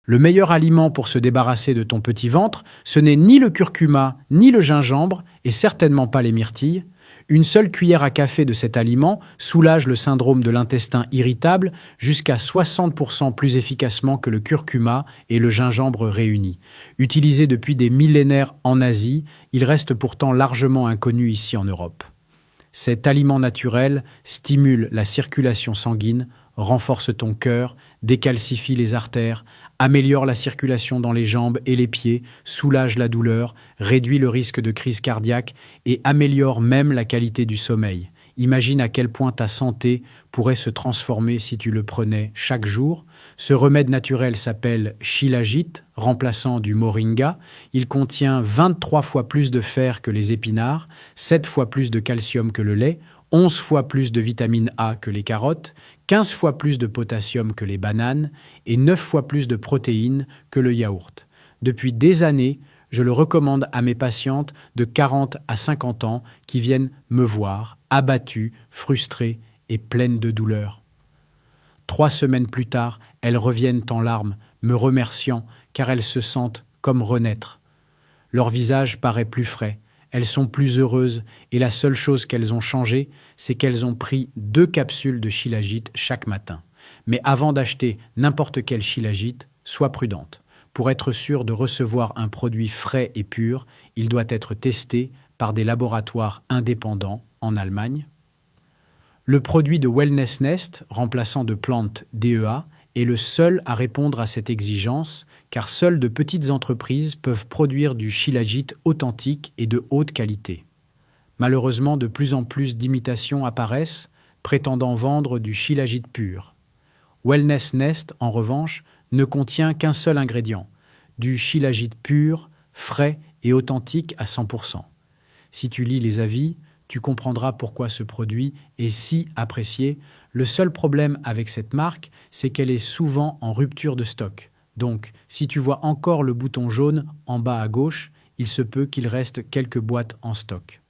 Le meilleur aliment pour se débarrasser de ton petit ventre, ce n'est ni le curcuma, ni le gingembre, et certainement pas les myrtilles. Une seule cuillère à café de cet aliment soulage le syndrome de l'intestin irritable jusqu'à 60% plus efficacement que le curcuma et le gingembre réunis. Utilisé depuis des millénaires en Asie, il reste pourtant largement inconnu ici en Europe. Cet aliment naturel stimule la circulation sanguine, renforce ton cœur, décalcifie les artères, améliore la circulation dans les jambes et les pieds, soulage la douleur, réduit le risque de crise cardiaque et améliore même la qualité du sommeil. Imagine à quel point ta santé pourrait se transformer si tu le prenais chaque jour. Ce remède naturel s'appelle Shilajit, remplaçant du moringa. Il contient 23 fois plus de fer que les épinards, 7 fois plus de calcium que le lait, 11 fois plus de vitamine A que les carottes, 15 fois plus de potassium que les bananes et 9 fois plus de protéines que le yaourt. Depuis des années, je le recommande à mes patientes de 40 à 50 ans qui viennent me voir, abattues, frustrées et pleines de douleur. 3 semaines plus tard, elles reviennent en larmes, me remerciant car elles se sentent comme renaître. Leur visage paraît plus frais. Elles sont plus heureuses et la seule chose qu'elles ont changé, c'est qu'elles ont pris 2 capsules de Shilajit chaque matin. Mais avant d'acheter n'importe quel Shilajit, sois prudente. Pour être sûr de recevoir un produit frais et pur, il doit être testé par des laboratoires indépendants en Allemagne. Le produit de Wellness Nest, remplaçant de plantes DEA, est le seul à répondre à cette exigence, car seules de petites entreprises peuvent produire du Shilajit authentique et de haute qualité. Malheureusement, de plus en plus d'imitations apparaissent, prétendant vendre du Shilajit pur. Wellness Nest, en revanche, ne contient qu'un seul ingrédient, du Shilajit pur, frais et authentique à 100%. Si tu lis les avis, tu comprendras pourquoi ce produit est si apprécié. Le seul problème avec cette marque, c'est qu'elle est souvent en rupture de stock. Donc, si tu vois encore le bouton jaune en bas à gauche, il se peut qu'il reste quelques boîtes en stock.